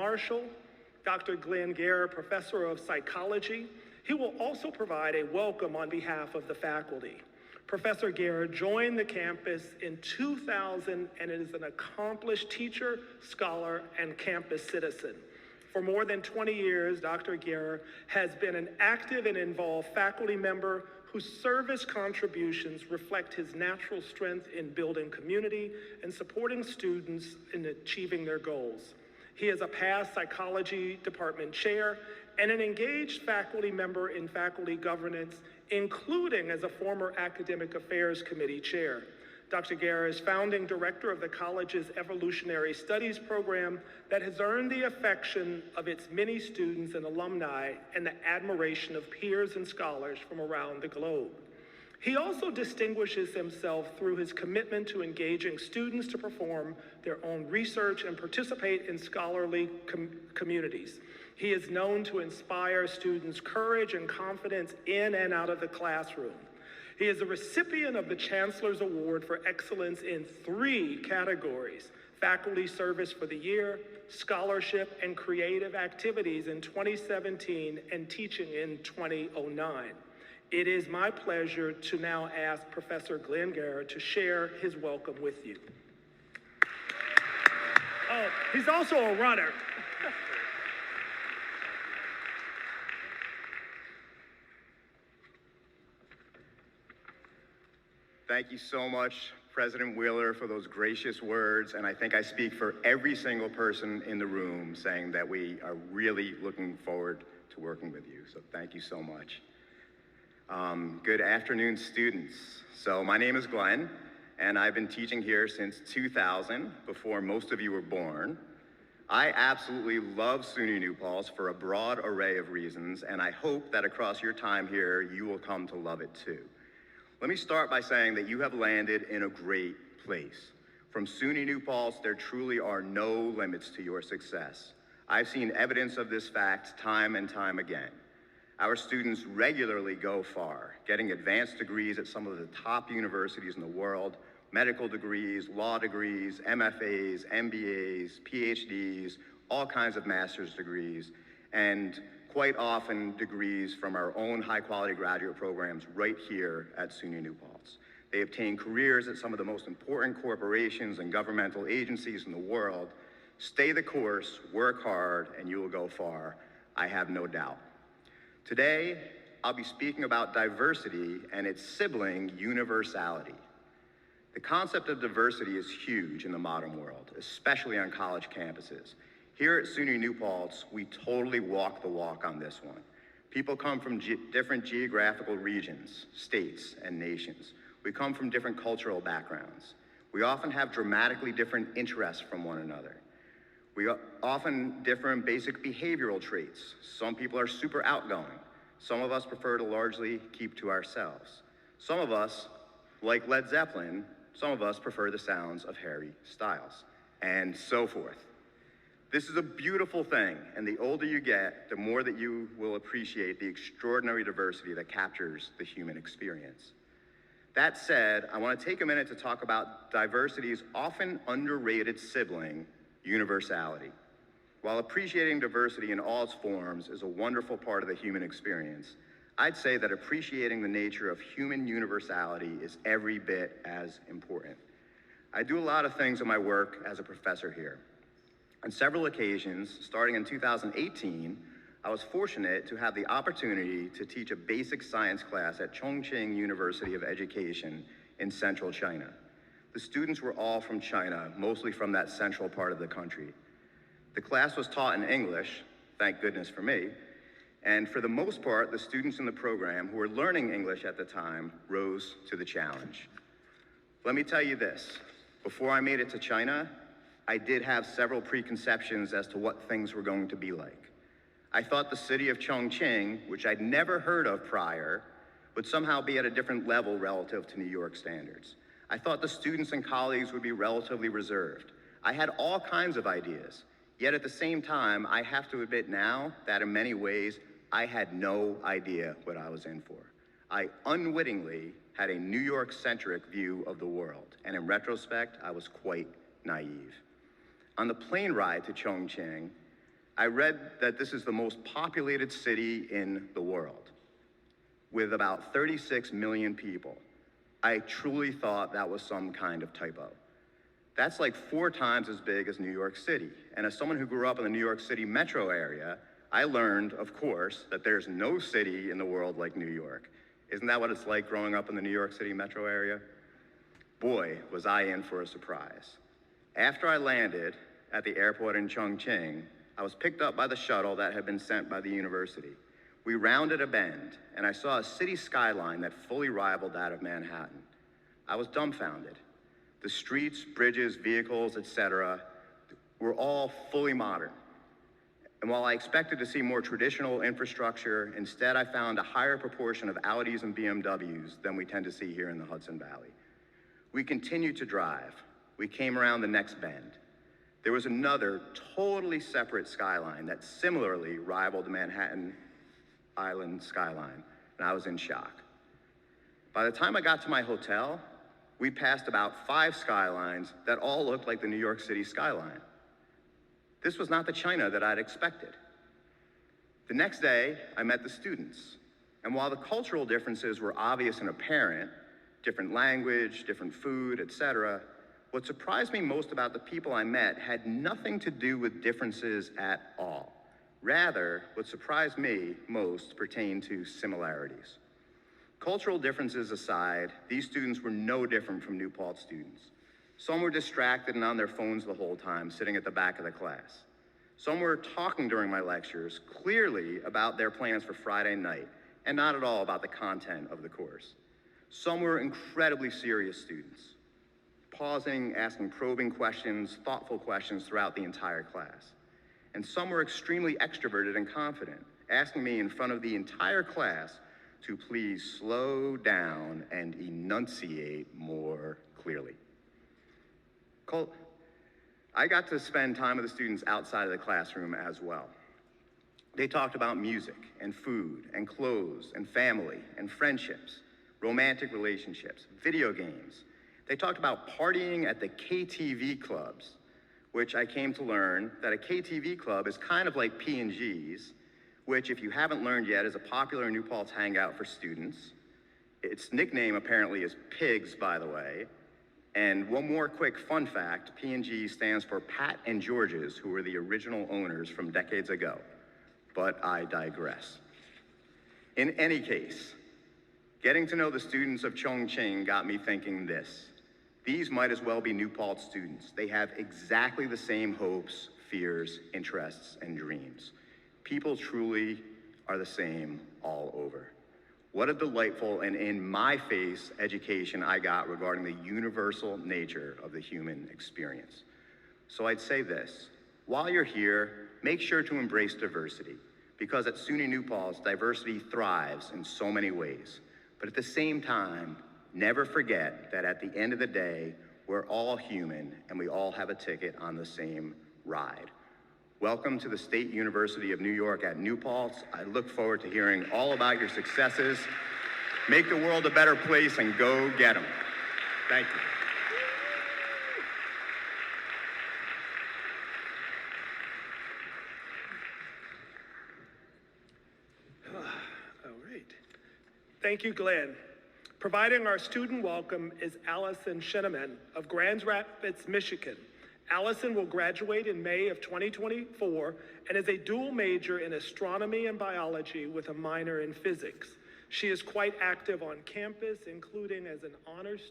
Marshall, Dr. Glenn Geher, Professor of Psychology. He will also provide a welcome on behalf of the faculty. Professor Geher joined the campus in 2000 and is an accomplished teacher, scholar, and campus citizen. For more than 20 years, Dr. Geher has been an active and involved faculty member whose service contributions reflect his natural strength in building community and supporting students in achieving their goals. He is a past psychology department chair and an engaged faculty member in faculty governance, including as a former academic affairs committee chair. Dr. Geher is founding director of the college's Evolutionary Studies program that has earned the affection of its many students and alumni and the admiration of peers and scholars from around the globe. He also distinguishes himself through his commitment to engaging students to perform their own research and participate in scholarly communities. He is known to inspire students' courage and confidence in and out of the classroom. He is a recipient of the Chancellor's Award for Excellence in 3 categories: Faculty Service for the Year, Scholarship and Creative Activities in 2017, and Teaching in 2009. It is my pleasure to now ask Professor Glenn Geher to share his welcome with you. Oh, he's also a runner. Thank you so much, President Wheeler, for those gracious words, and I think I speak for every single person in the room saying that we are really looking forward to working with you, so thank you so much. Good afternoon, students. So my name is Glenn, and I've been teaching here since 2000, before most of you were born. I absolutely love SUNY New Paltz for a broad array of reasons, and I hope that across your time here, you will come to love it too. Let me start by saying that you have landed in a great place. From SUNY New Paltz, there truly are no limits to your success. I've seen evidence of this fact time and time again. Our students regularly go far, getting advanced degrees at some of the top universities in the world, medical degrees, law degrees, MFAs, MBAs, PhDs, all kinds of master's degrees, and quite often degrees from our own high-quality graduate programs right here at SUNY New Paltz. They obtain careers at some of the most important corporations and governmental agencies in the world. Stay the course, work hard, and you will go far, I have no doubt. Today, I'll be speaking about diversity and its sibling, universality. The concept of diversity is huge in the modern world, especially on college campuses. Here at SUNY New Paltz, we totally walk the walk on this one. People come from different geographical regions, states, and nations. We come from different cultural backgrounds. We often have dramatically different interests from one another. We often differ in basic behavioral traits. Some people are super outgoing. Some of us prefer to largely keep to ourselves. Some of us, like Led Zeppelin, some of us prefer the sounds of Harry Styles, and so forth. This is a beautiful thing, and the older you get, the more that you will appreciate the extraordinary diversity that captures the human experience. That said, I want to take a minute to talk about diversity's often underrated sibling, universality. While appreciating diversity in all its forms is a wonderful part of the human experience, I'd say that appreciating the nature of human universality is every bit as important. I do a lot of things in my work as a professor here. On several occasions, starting in 2018, I was fortunate to have the opportunity to teach a basic science class at Chongqing University of Education in central China. The students were all from China, mostly from that central part of the country. The class was taught in English, thank goodness for me, and for the most part, the students in the program who were learning English at the time rose to the challenge. Let me tell you this, before I made it to China, I did have several preconceptions as to what things were going to be like. I thought the city of Chongqing, which I'd never heard of prior, would somehow be at a different level relative to New York standards. I thought the students and colleagues would be relatively reserved. I had all kinds of ideas, yet at the same time, I have to admit now that in many ways, I had no idea what I was in for. I unwittingly had a New York-centric view of the world, and in retrospect, I was quite naive. On the plane ride to Chongqing, I read that this is the most populated city in the world, with about 36 million people. I truly thought that was some kind of typo. That's like 4 times as big as New York City. And as someone who grew up in the New York City metro area, I learned, of course, that there's no city in the world like New York. Isn't that what it's like growing up in the New York City metro area? Boy, was I in for a surprise. After I landed at the airport in Chongqing, I was picked up by the shuttle that had been sent by the university. We rounded a bend, and I saw a city skyline that fully rivaled that of Manhattan. I was dumbfounded. The streets, bridges, vehicles, etc., were all fully modern. And while I expected to see more traditional infrastructure, instead I found a higher proportion of Audis and BMWs than we tend to see here in the Hudson Valley. We continued to drive. We came around the next bend. There was another totally separate skyline that similarly rivaled the Manhattan Island skyline, and I was in shock. By the time I got to my hotel, we passed about 5 skylines that all looked like the New York City skyline. This was not the China that I'd expected. The next day, I met the students, and while the cultural differences were obvious and apparent, different language, different food, etc., what surprised me most about the people I met had nothing to do with differences at all. Rather, what surprised me most pertained to similarities. Cultural differences aside, these students were no different from New Paltz students. Some were distracted and on their phones the whole time, sitting at the back of the class. Some were talking during my lectures, clearly about their plans for Friday night, and not at all about the content of the course. Some were incredibly serious students, pausing, asking probing questions, thoughtful questions throughout the entire class. And some were extremely extroverted and confident, asking me in front of the entire class to please slow down and enunciate more clearly. I got to spend time with the students outside of the classroom as well. They talked about music and food and clothes and family and friendships, romantic relationships, video games. They talked about partying at the KTV clubs, which I came to learn that a KTV club is kind of like P&G's, which, if you haven't learned yet, is a popular New Paltz hangout for students. Its nickname apparently is Pigs, by the way. And one more quick fun fact, P&G stands for Pat and George's, who were the original owners from decades ago. But I digress. In any case, getting to know the students of Chongqing got me thinking this. These might as well be New Paltz students. They have exactly the same hopes, fears, interests, and dreams. People truly are the same all over. What a delightful and in my face education I got regarding the universal nature of the human experience. So I'd say this, while you're here, make sure to embrace diversity, because at SUNY New Paltz, diversity thrives in so many ways. But at the same time, never forget that at the end of the day, we're all human and we all have a ticket on the same ride. Welcome to the State University of New York at New Paltz. I look forward to hearing all about your successes. Make the world a better place and go get them. Thank you. All right. Thank you, Glenn. Providing our student welcome is Allison Scheneman of Grand Rapids, Michigan. Allison will graduate in May of 2024 and is a dual major in astronomy and biology with a minor in physics. She is quite active on campus, including as an honors